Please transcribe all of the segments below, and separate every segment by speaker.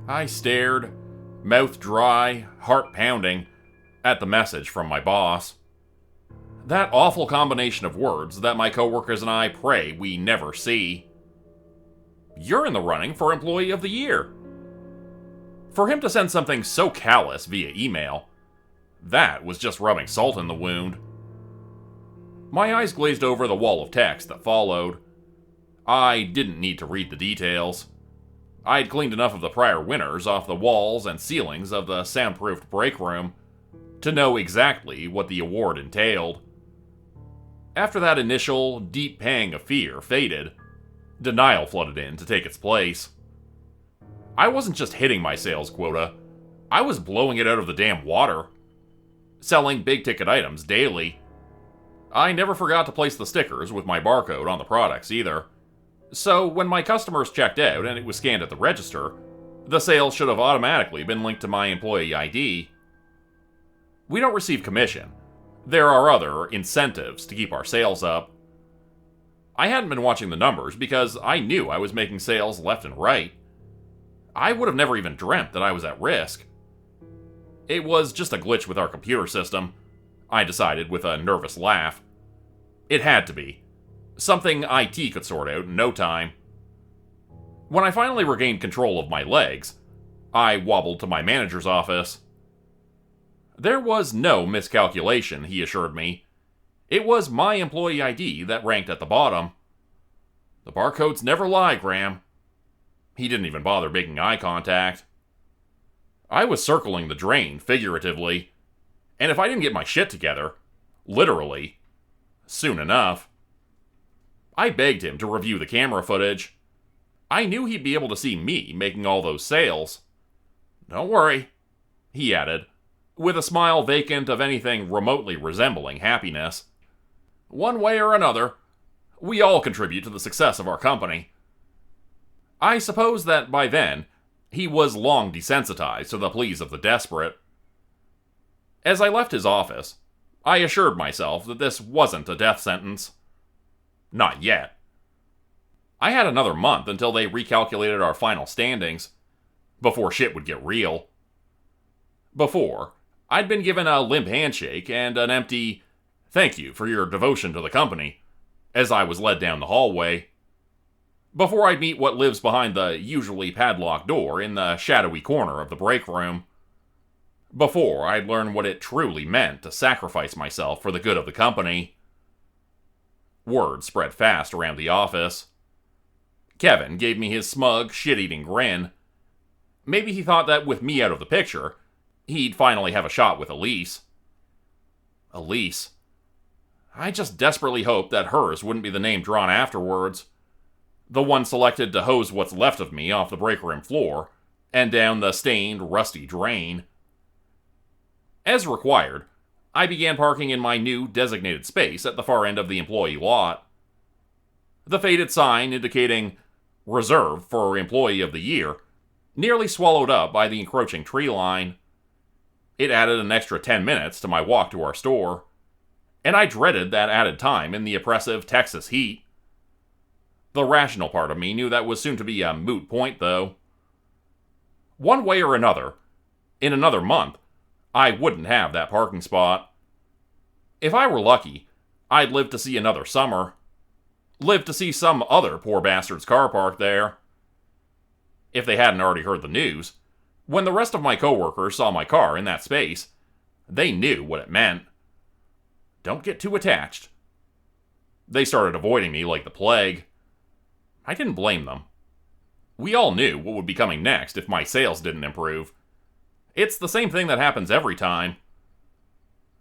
Speaker 1: I stared, mouth dry, heart pounding, at the message from my boss. That awful combination of words that my coworkers and I pray we never see. You're in the running for Employee of the Year. For him to send something so callous via email, that was just rubbing salt in the wound. My eyes glazed over the wall of text that followed. I didn't need to read the details. I'd cleaned enough of the prior winners off the walls and ceilings of the soundproofed break room to know exactly what the award entailed. After that initial, deep pang of fear faded, denial flooded in to take its place. I wasn't just hitting my sales quota, I was blowing it out of the damn water. Selling big-ticket items daily. I never forgot to place the stickers with my barcode on the products either. So when my customers checked out and it was scanned at the register, the sales should have automatically been linked to my employee ID. We don't receive commission. There are other incentives to keep our sales up. I hadn't been watching the numbers because I knew I was making sales left and right. I would have never even dreamt that I was at risk. It was just a glitch with our computer system, I decided with a nervous laugh. It had to be. Something IT could sort out in no time. When I finally regained control of my legs, I wobbled to my manager's office. There was no miscalculation, he assured me. It was my employee ID that ranked at the bottom. The barcodes never lie, Graham. He didn't even bother making eye contact. I was circling the drain, figuratively, and if I didn't get my shit together, literally, soon enough. I begged him to review the camera footage. I knew he'd be able to see me making all those sales. Don't worry, he added, with a smile vacant of anything remotely resembling happiness. One way or another, we all contribute to the success of our company. I suppose that by then, he was long desensitized to the pleas of the desperate. As I left his office, I assured myself that this wasn't a death sentence. Not yet. I had another month until they recalculated our final standings, before shit would get real. Before, I'd been given a limp handshake and an empty, "Thank you for your devotion to the company," as I was led down the hallway. Before I'd meet what lives behind the usually padlocked door in the shadowy corner of the break room. Before I'd learn what it truly meant to sacrifice myself for the good of the company. Word spread fast around the office. Kevin gave me his smug, shit-eating grin. Maybe he thought that with me out of the picture, he'd finally have a shot with Elise. Elise. I just desperately hoped that hers wouldn't be the name drawn afterwards. The one selected to hose what's left of me off the break room floor and down the stained, rusty drain. As required, I began parking in my new designated space at the far end of the employee lot. The faded sign indicating "Reserved for Employee of the Year" nearly swallowed up by the encroaching tree line. It added an extra 10 minutes to my walk to our store, and I dreaded that added time in the oppressive Texas heat. The rational part of me knew that was soon to be a moot point, though. One way or another, in another month, I wouldn't have that parking spot. If I were lucky, I'd live to see another summer. Live to see some other poor bastard's car parked there. If they hadn't already heard the news, when the rest of my coworkers saw my car in that space, they knew what it meant. Don't get too attached. They started avoiding me like the plague. I didn't blame them. We all knew what would be coming next if my sales didn't improve. It's the same thing that happens every time.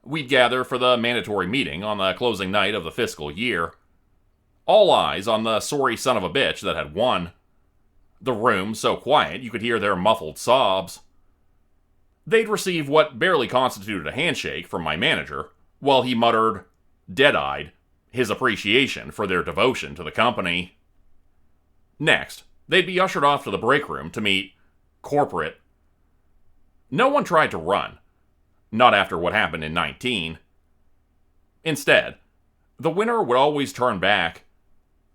Speaker 1: We'd gather for the mandatory meeting on the closing night of the fiscal year. All eyes on the sorry son of a bitch that had won. The room so quiet you could hear their muffled sobs. They'd receive what barely constituted a handshake from my manager, while he muttered, dead-eyed, his appreciation for their devotion to the company. Next, they'd be ushered off to the break room to meet corporate. No one tried to run. Not after what happened in 19. Instead, the winner would always turn back,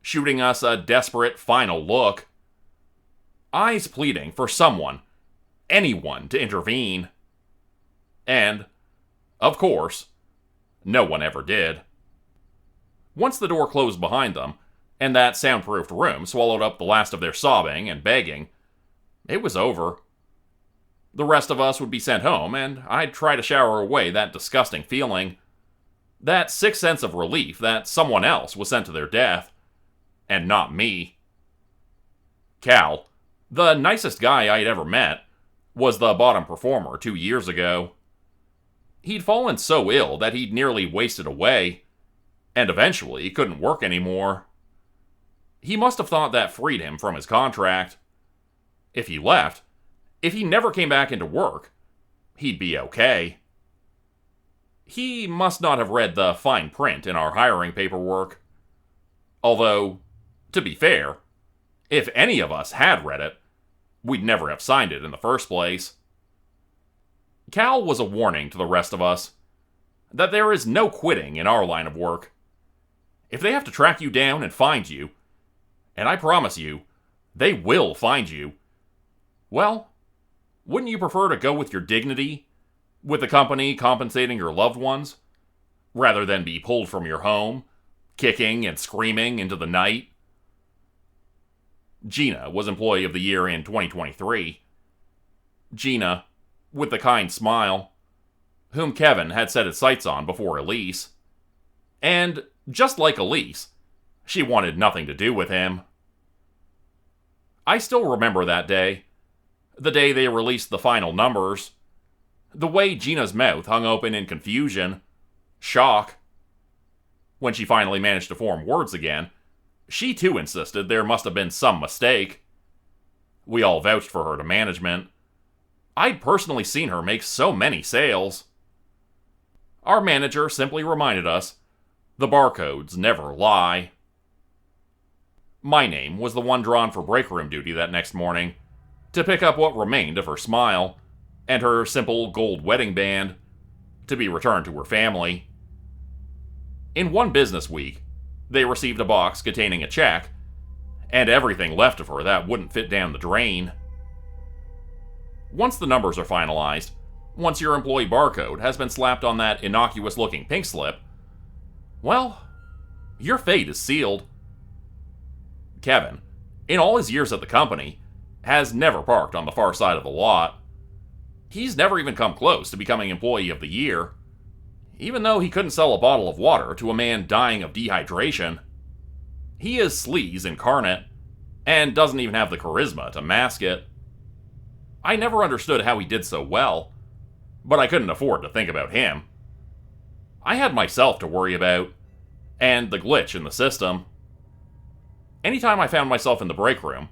Speaker 1: shooting us a desperate final look. Eyes pleading for someone anyone to intervene. And, of course, no one ever did. Once the door closed behind them, and that soundproofed room swallowed up the last of their sobbing and begging, it was over. The rest of us would be sent home, and I'd try to shower away that disgusting feeling. That sick sense of relief that someone else was sent to their death, and not me. Cal, the nicest guy I'd ever met, was the bottom performer 2 years ago. He'd fallen so ill that he'd nearly wasted away, and eventually couldn't work anymore. He must have thought that freed him from his contract. If he left, if he never came back into work, he'd be okay. He must not have read the fine print in our hiring paperwork. Although, to be fair, if any of us had read it, we'd never have signed it in the first place. Cal was a warning to the rest of us that there is no quitting in our line of work. If they have to track you down and find you, and I promise you, they will find you, well, wouldn't you prefer to go with your dignity, with the company compensating your loved ones, rather than be pulled from your home, kicking and screaming into the night? Gina was Employee of the Year in 2023. Gina, with the kind smile, whom Kevin had set his sights on before Elise. And, just like Elise, she wanted nothing to do with him. I still remember that day. The day they released the final numbers. The way Gina's mouth hung open in confusion, shock. When she finally managed to form words again, she too insisted there must have been some mistake. We all vouched for her to management. I'd personally seen her make so many sales. Our manager simply reminded us, the barcodes never lie. My name was the one drawn for break room duty that next morning, to pick up what remained of her smile, and her simple gold wedding band, to be returned to her family. In one business week, they received a box containing a check, and everything left of her that wouldn't fit down the drain. Once the numbers are finalized, once your employee barcode has been slapped on that innocuous-looking pink slip, well, your fate is sealed. Kevin, in all his years at the company, has never parked on the far side of the lot. He's never even come close to becoming Employee of the Year, even though he couldn't sell a bottle of water to a man dying of dehydration. He is sleaze incarnate, and doesn't even have the charisma to mask it. I never understood how he did so well, but I couldn't afford to think about him. I had myself to worry about, and the glitch in the system. Anytime I found myself in the break room,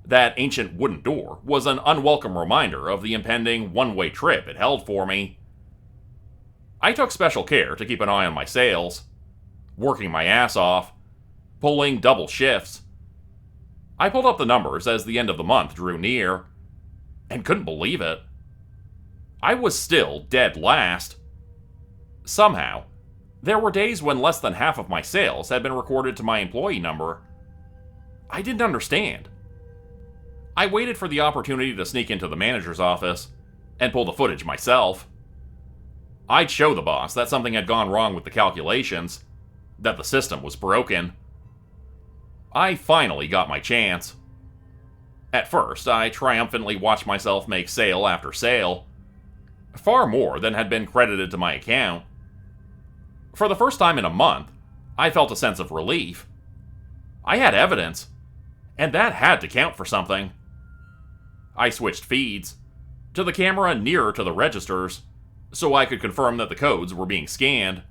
Speaker 1: that ancient wooden door was an unwelcome reminder of the impending one-way trip it held for me. I took special care to keep an eye on my sales, working my ass off, pulling double shifts. I pulled up the numbers as the end of the month drew near, and couldn't believe it. I was still dead last. Somehow, there were days when less than half of my sales had been recorded to my employee number. I didn't understand. I waited for the opportunity to sneak into the manager's office and pull the footage myself. I'd show the boss that something had gone wrong with the calculations, that the system was broken. I finally got my chance. At first, I triumphantly watched myself make sale after sale, far more than had been credited to my account. For the first time in a month, I felt a sense of relief. I had evidence, and that had to count for something. I switched feeds to the camera nearer to the registers so I could confirm that the codes were being scanned.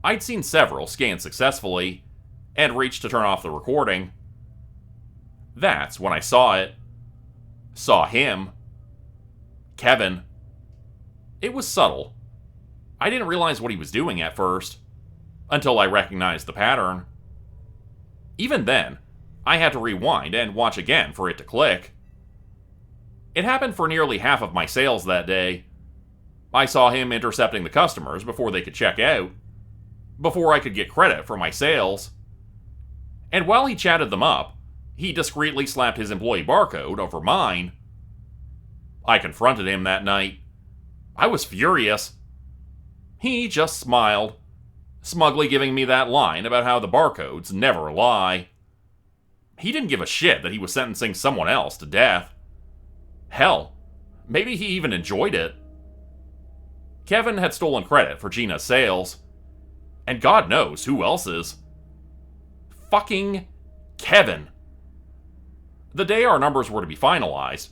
Speaker 1: I'd seen several scanned successfully and reached to turn off the recording. That's when I saw it. Saw him. Kevin. It was subtle. I didn't realize what he was doing at first, until I recognized the pattern. Even then, I had to rewind and watch again for it to click. It happened for nearly half of my sales that day. I saw him intercepting the customers before they could check out, before I could get credit for my sales. And while he chatted them up, he discreetly slapped his employee barcode over mine. I confronted him that night. I was furious. He just smiled, smugly giving me that line about how the barcodes never lie. He didn't give a shit that he was sentencing someone else to death. Hell, maybe he even enjoyed it. Kevin had stolen credit for Gina's sales, and God knows who else's. Fucking Kevin. The day our numbers were to be finalized,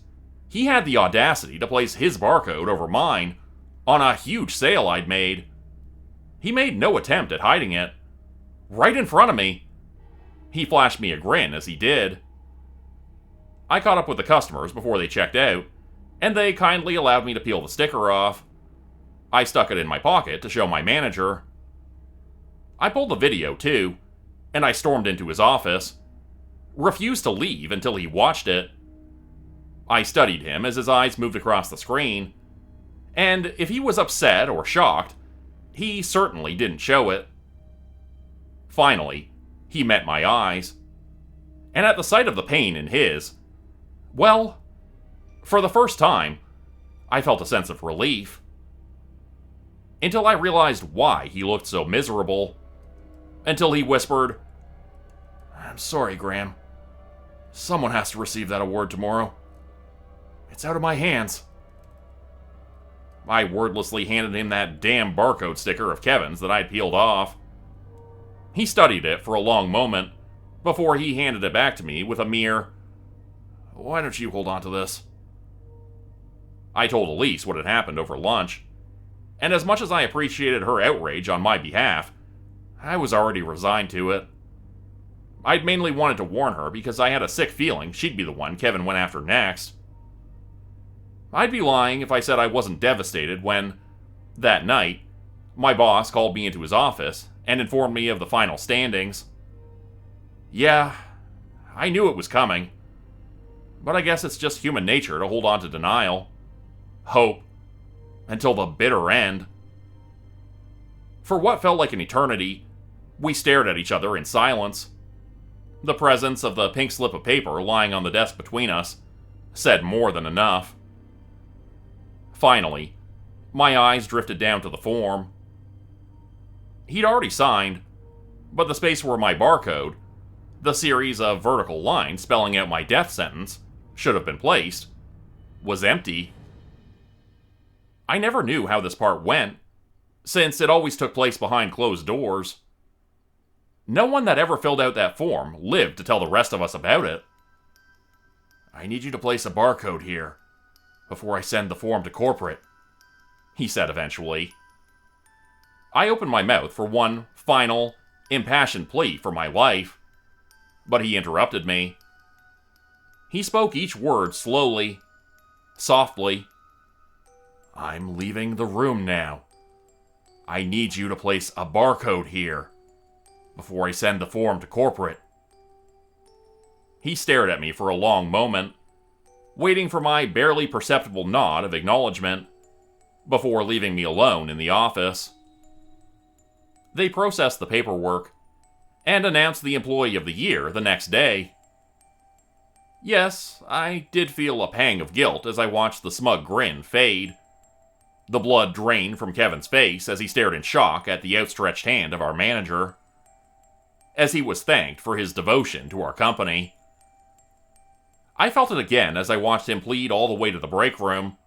Speaker 1: he had the audacity to place his barcode over mine on a huge sale I'd made. He made no attempt at hiding it. Right in front of me. He flashed me a grin as he did. I caught up with the customers before they checked out, and they kindly allowed me to peel the sticker off. I stuck it in my pocket to show my manager. I pulled the video too, and I stormed into his office. Refused to leave until he watched it. I studied him as his eyes moved across the screen, and if he was upset or shocked, he certainly didn't show it. Finally, he met my eyes, and at the sight of the pain in his, well, for the first time, I felt a sense of relief. Until I realized why he looked so miserable. Until he whispered, "I'm sorry, Graham. Someone has to receive that award tomorrow. It's out of my hands." I wordlessly handed him that damn barcode sticker of Kevin's that I'd peeled off. He studied it for a long moment before he handed it back to me with a mere, "Why don't you hold on to this?" I told Elise what had happened over lunch, and as much as I appreciated her outrage on my behalf, I was already resigned to it. I'd mainly wanted to warn her because I had a sick feeling she'd be the one Kevin went after next. I'd be lying if I said I wasn't devastated when, that night, my boss called me into his office and informed me of the final standings. Yeah, I knew it was coming, but I guess it's just human nature to hold on to denial, hope, until the bitter end. For what felt like an eternity, we stared at each other in silence. The presence of the pink slip of paper lying on the desk between us said more than enough. Finally, my eyes drifted down to the form. He'd already signed, but the space where my barcode, the series of vertical lines spelling out my death sentence, should have been placed, was empty. I never knew how this part went, since it always took place behind closed doors. No one that ever filled out that form lived to tell the rest of us about it. "I need you to place a barcode here before I send the form to corporate," he said eventually. I opened my mouth for one final, impassioned plea for my life, but he interrupted me. He spoke each word slowly, softly. "I'm leaving the room now. I need you to place a barcode here before I send the form to corporate." He stared at me for a long moment, waiting for my barely perceptible nod of acknowledgement, before leaving me alone in the office. They processed the paperwork, and announced the Employee of the Year the next day. Yes, I did feel a pang of guilt as I watched the smug grin fade. The blood drained from Kevin's face as he stared in shock at the outstretched hand of our manager, as he was thanked for his devotion to our company. I felt it again as I watched him plead all the way to the break room,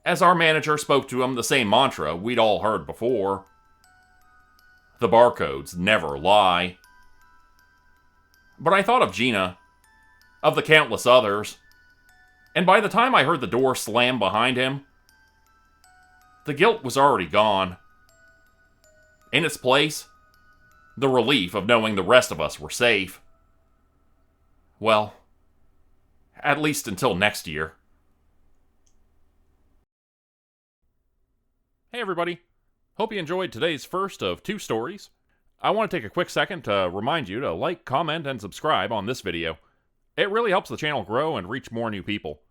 Speaker 1: as our manager spoke to him the same mantra we'd all heard before. The barcodes never lie. But I thought of Gina, of the countless others, and by the time I heard the door slam behind him, the guilt was already gone. In its place, the relief of knowing the rest of us were safe. Well, at least until next year. Hey everybody, hope you enjoyed today's first of 2 stories. I want to take a quick second to remind you to like, comment, and subscribe on this video. It really helps the channel grow and reach more new people.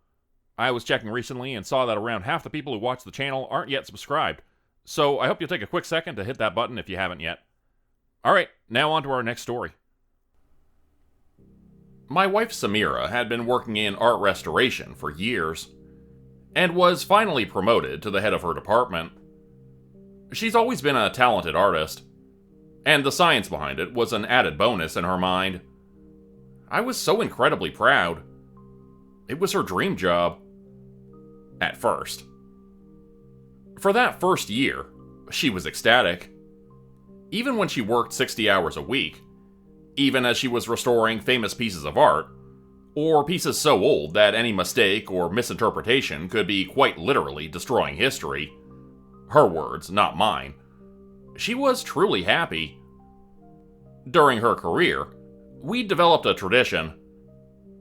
Speaker 1: I was checking recently and saw that around half the people who watch the channel aren't yet subscribed, so I hope you'll take a quick second to hit that button if you haven't yet. Alright, now on to our next story. My wife Samira had been working in art restoration for years. and was finally promoted to the head of her department. She's always been a talented artist, and the science behind it was an added bonus in her mind. I was so incredibly proud. It was her dream job. At first. For that first year, she was ecstatic. Even when she worked 60 hours a week, even as she was restoring famous pieces of art, or pieces so old that any mistake or misinterpretation could be quite literally destroying history. Her words, not mine. She was truly happy. During her career, we'd developed a tradition.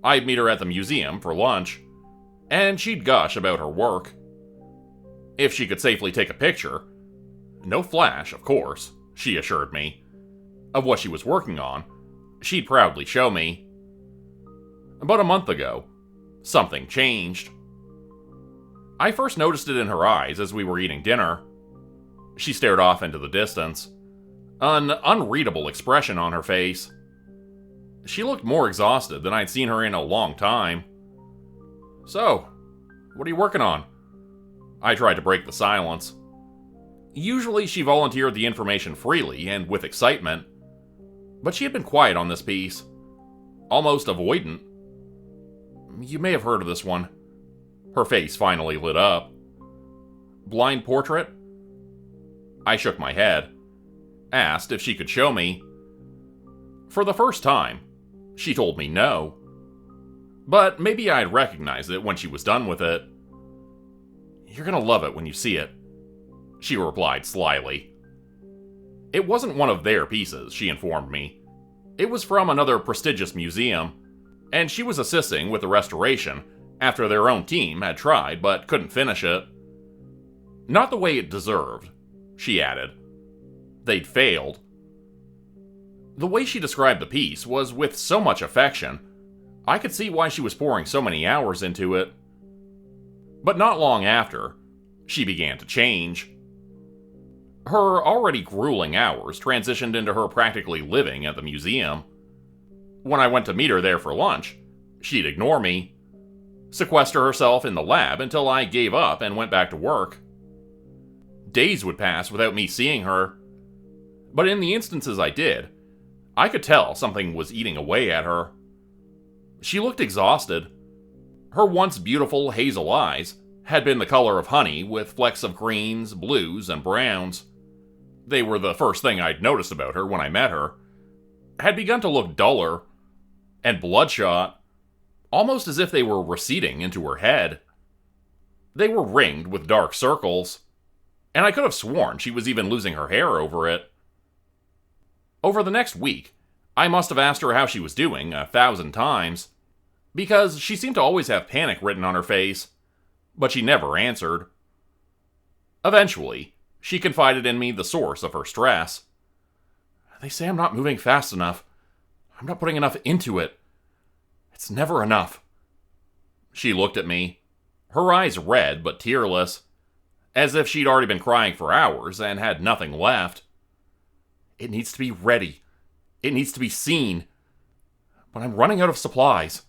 Speaker 1: I'd meet her at the museum for lunch, and she'd gush about her work. If she could safely take a picture, no flash, of course, she assured me, of what she was working on, she'd proudly show me. But a month ago, something changed. I first noticed it in her eyes as we were eating dinner. She stared off into the distance, an unreadable expression on her face. She looked more exhausted than I'd seen her in a long time. "So, what are you working on?" I tried to break the silence. Usually she volunteered the information freely and with excitement, but she had been quiet on this piece, almost avoidant. "You may have heard of this one." Her face finally lit up. "Blind portrait?" I shook my head, asked if she could show me. For the first time, she told me no. But maybe I'd recognize it when she was done with it. "You're gonna love it when you see it," she replied slyly. It wasn't one of their pieces, she informed me. It was from another prestigious museum, and she was assisting with the restoration after their own team had tried but couldn't finish it. Not the way it deserved, she added. They'd failed. The way she described the piece was with so much affection, I could see why she was pouring so many hours into it. But not long after, she began to change. Her already grueling hours transitioned into her practically living at the museum. When I went to meet her there for lunch, she'd ignore me, sequester herself in the lab until I gave up and went back to work. Days would pass without me seeing her, but in the instances I did, I could tell something was eating away at her. She looked exhausted. Her once beautiful hazel eyes had been the color of honey with flecks of greens, blues, and browns. They were the first thing I'd noticed about her when I met her. Had begun to look duller and bloodshot, almost as if they were receding into her head. They were ringed with dark circles, and I could have sworn she was even losing her hair over it. Over the next week, I must have asked her how she was doing 1,000 times, because she seemed to always have panic written on her face, but she never answered. Eventually, she confided in me the source of her stress. "They say I'm not moving fast enough. I'm not putting enough into it. It's never enough." She looked at me, her eyes red but tearless, as if she'd already been crying for hours and had nothing left. "It needs to be ready. It needs to be seen. But I'm running out of supplies,"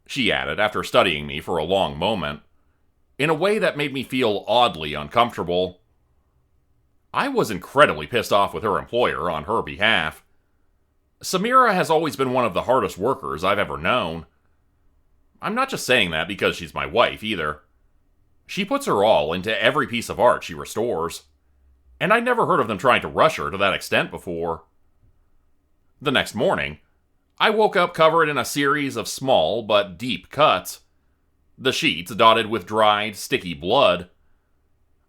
Speaker 1: she added after studying me for a long moment, in a way that made me feel oddly uncomfortable. I was incredibly pissed off with her employer on her behalf. Samira has always been one of the hardest workers I've ever known. I'm not just saying that because she's my wife, either. She puts her all into every piece of art she restores, and I'd never heard of them trying to rush her to that extent before. The next morning, I woke up covered in a series of small but deep cuts, the sheets dotted with dried, sticky blood.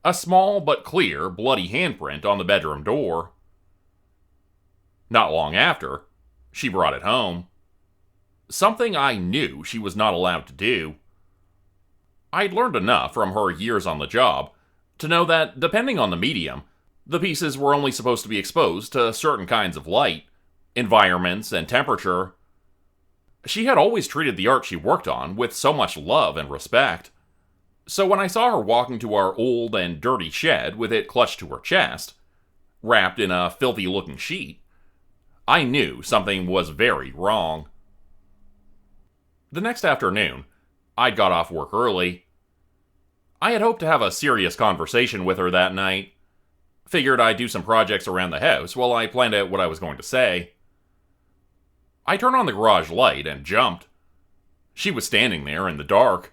Speaker 1: A small but clear, bloody handprint on the bedroom door. Not long after, she brought it home. Something I knew she was not allowed to do. I'd learned enough from her years on the job to know that, depending on the medium, the pieces were only supposed to be exposed to certain kinds of light, environments, and temperature. She had always treated the art she worked on with so much love and respect. So when I saw her walking to our old and dirty shed with it clutched to her chest, wrapped in a filthy-looking sheet, I knew something was very wrong. The next afternoon, I'd got off work early. I had hoped to have a serious conversation with her that night. Figured I'd do some projects around the house while I planned out what I was going to say. I turned on the garage light and jumped. She was standing there in the dark,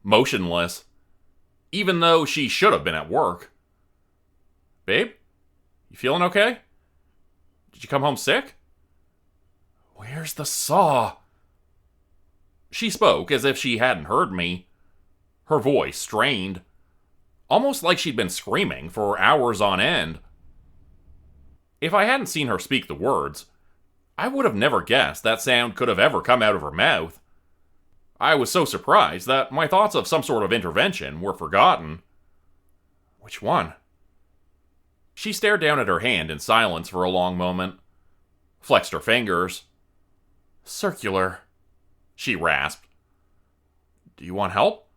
Speaker 1: motionless, even though she should have been at work. Babe, you feeling okay? Did you come home sick? Where's the saw? She spoke as if she hadn't heard me, her voice strained, almost like she'd been screaming for hours on end. If I hadn't seen her speak the words, I would have never guessed that sound could have ever come out of her mouth. I was so surprised that my thoughts of some sort of intervention were forgotten. Which one? She stared down at her hand in silence for a long moment, flexed her fingers. Circular, she rasped. Do you want help?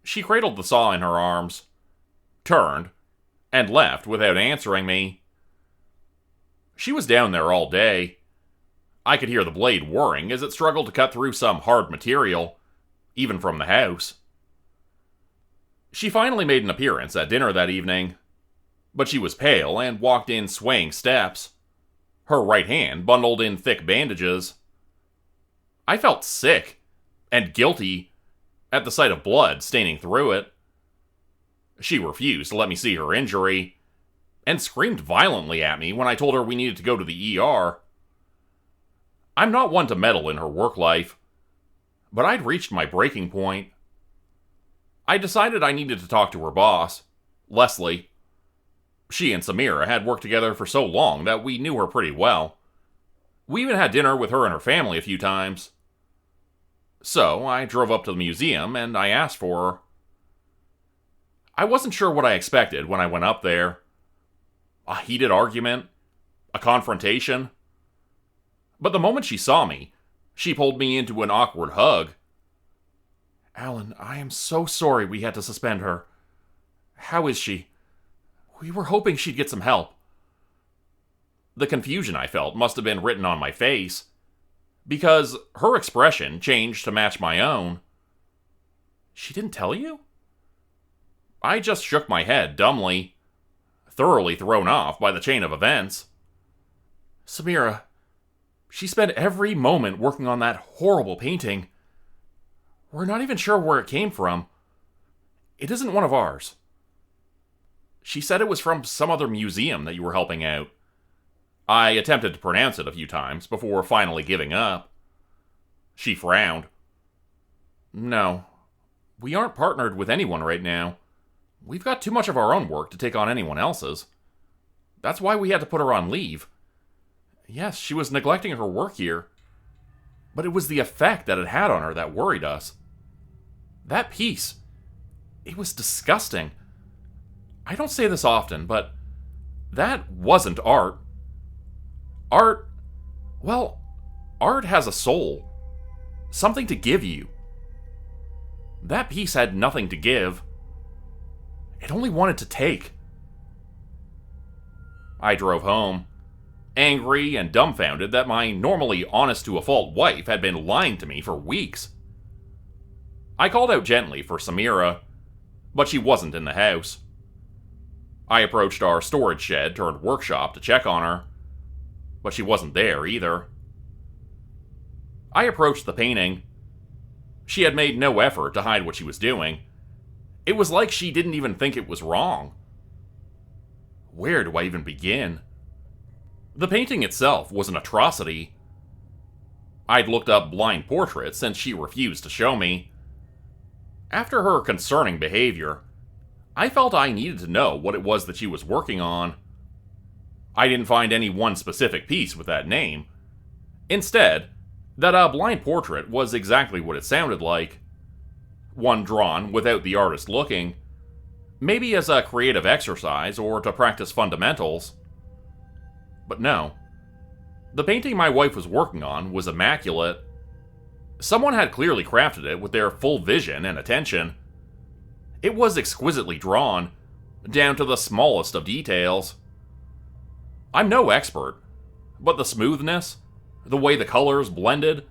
Speaker 1: She cradled the saw in her arms, turned, and left without answering me. She was down there all day. I could hear the blade whirring as it struggled to cut through some hard material, even from the house. She finally made an appearance at dinner that evening, but she was pale and walked in swaying steps, her right hand bundled in thick bandages. I felt sick and guilty at the sight of blood staining through it. She refused to let me see her injury, and screamed violently at me when I told her we needed to go to the ER. I'm not one to meddle in her work life, but I'd reached my breaking point. I decided I needed to talk to her boss, Leslie. She and Samira had worked together for so long that we knew her pretty well. We even had dinner with her and her family a few times. So I drove up to the museum and I asked for her. I wasn't sure what I expected when I went up there. A heated argument? A confrontation? But the moment she saw me, she pulled me into an awkward hug. Alan, I am so sorry we had to suspend her. How is she? We were hoping she'd get some help. The confusion I felt must have been written on my face, because her expression changed to match my own. She didn't tell you? I just shook my head dumbly, thoroughly thrown off by the chain of events. Samira, she spent every moment working on that horrible painting. We're not even sure where it came from. It isn't one of ours. She said it was from some other museum that you were helping out. I attempted to pronounce it a few times before finally giving up. She frowned. No, we aren't partnered with anyone right now. We've got too much of our own work to take on anyone else's. That's why we had to put her on leave. Yes, she was neglecting her work here, but it was the effect that it had on her that worried us. That piece, it was disgusting. I don't say this often, but that wasn't art. Art has a soul. Something to give you. That piece had nothing to give. It only wanted to take. I drove home, angry and dumbfounded that my normally honest-to-a-fault wife had been lying to me for weeks. I called out gently for Samira, but she wasn't in the house. I approached our storage shed turned workshop to check on her, but she wasn't there either. I approached the painting. She had made no effort to hide what she was doing. It was like she didn't even think it was wrong. Where do I even begin? The painting itself was an atrocity. I'd looked up blind portraits since she refused to show me. After her concerning behavior, I felt I needed to know what it was that she was working on. I didn't find any one specific piece with that name. Instead, that a blind portrait was exactly what it sounded like. One drawn without the artist looking, maybe as a creative exercise or to practice fundamentals. But no. The painting my wife was working on was immaculate. Someone had clearly crafted it with their full vision and attention. It was exquisitely drawn, down to the smallest of details. I'm no expert, but the smoothness, the way the colors blended,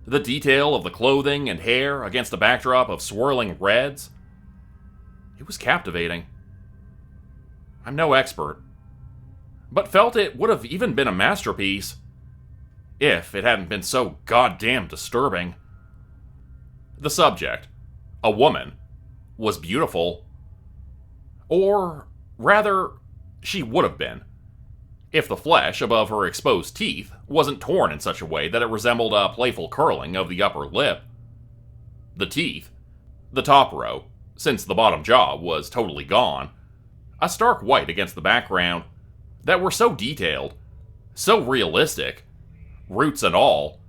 Speaker 1: the detail of the clothing and hair against a backdrop of swirling reds, It was captivating. I'm no expert, but felt it would have even been a masterpiece if it hadn't been so goddamn disturbing. The subject, a woman, was beautiful. Or, rather, she would have been, if the flesh above her exposed teeth wasn't torn in such a way that it resembled a playful curling of the upper lip. The teeth, the top row, since the bottom jaw was totally gone, a stark white against the background, that were so detailed, so realistic, roots and all,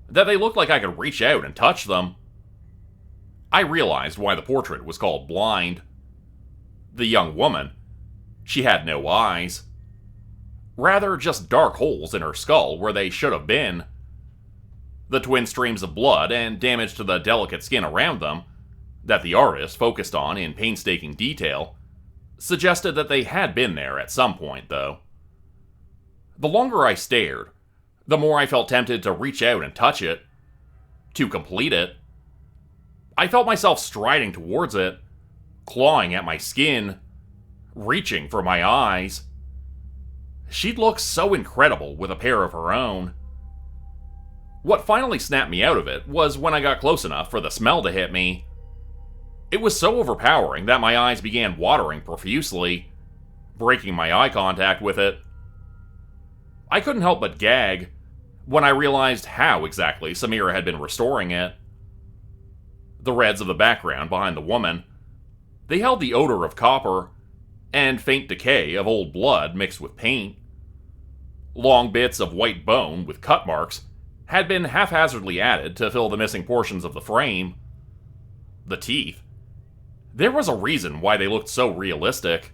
Speaker 1: that they looked like I could reach out and touch them. I realized why the portrait was called blind. The young woman, she had no eyes. Rather, just dark holes in her skull where they should have been. The twin streams of blood and damage to the delicate skin around them, that the artist focused on in painstaking detail, suggested that they had been there at some point, though. The longer I stared, the more I felt tempted to reach out and touch it, to complete it. I felt myself striding towards it, clawing at my skin, reaching for my eyes. She'd look so incredible with a pair of her own. What finally snapped me out of it was when I got close enough for the smell to hit me. It was so overpowering that my eyes began watering profusely, breaking my eye contact with it. I couldn't help but gag when I realized how exactly Samira had been restoring it. The reds of the background behind the woman, they held the odor of copper and faint decay of old blood mixed with paint. Long bits of white bone with cut marks had been haphazardly added to fill the missing portions of the frame. The teeth, there was a reason why they looked so realistic.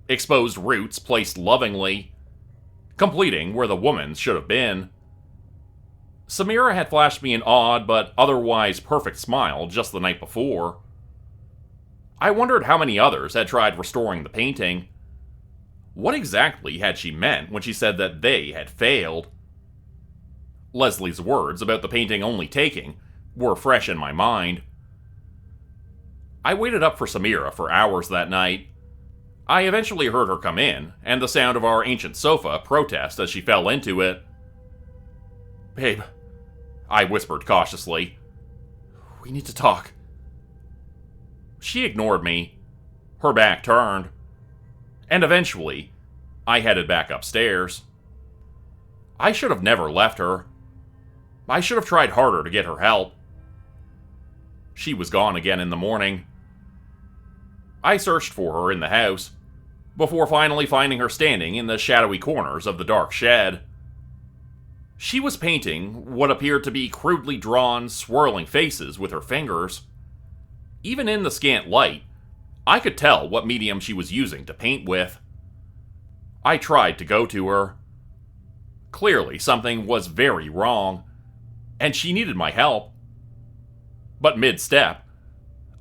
Speaker 1: Exposed roots placed lovingly, completing where the woman's should have been. Samira had flashed me an odd but otherwise perfect smile just the night before. I wondered how many others had tried restoring the painting. What exactly had she meant when she said that they had failed? Leslie's words about the painting only taking were fresh in my mind. I waited up for Samira for hours that night. I eventually heard her come in, and the sound of our ancient sofa protest as she fell into it. "Babe," I whispered cautiously, "we need to talk." She ignored me, her back turned, and eventually, I headed back upstairs. I should have never left her. I should have tried harder to get her help. She was gone again in the morning. I searched for her in the house, before finally finding her standing in the shadowy corners of the dark shed. She was painting what appeared to be crudely drawn, swirling faces with her fingers. Even in the scant light, I could tell what medium she was using to paint with. I tried to go to her. Clearly, something was very wrong, and she needed my help. But mid-step,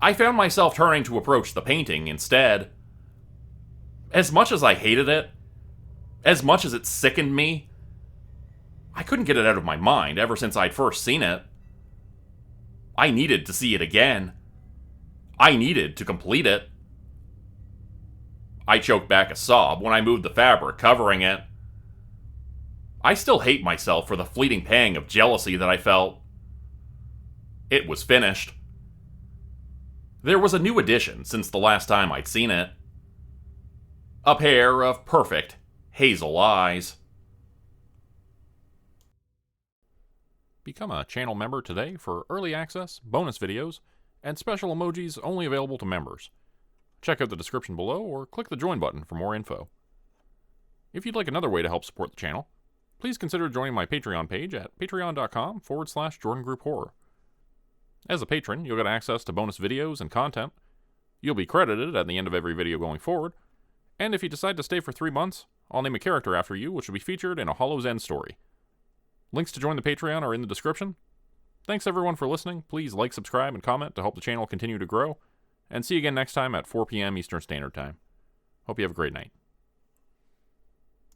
Speaker 1: I found myself turning to approach the painting instead. As much as I hated it, as much as it sickened me, I couldn't get it out of my mind ever since I'd first seen it. I needed to see it again. I needed to complete it. I choked back a sob when I moved the fabric covering it. I still hate myself for the fleeting pang of jealousy that I felt. It was finished. There was a new addition since the last time I'd seen it. A pair of perfect hazel eyes. Become a channel member today for early access, bonus videos, and special emojis only available to members. Check out the description below or click the join button for more info. If you'd like another way to help support the channel, please consider joining my Patreon page at patreon.com/JordanGroupHorror. As a patron, you'll get access to bonus videos and content. You'll be credited at the end of every video going forward. And if you decide to stay for 3 months, I'll name a character after you, which will be featured in a Hollow's End story. Links to join the Patreon are in the description. Thanks everyone for listening. Please like, subscribe, and comment to help the channel continue to grow. And see you again next time at 4 p.m. Eastern Standard Time. Hope you have a great night.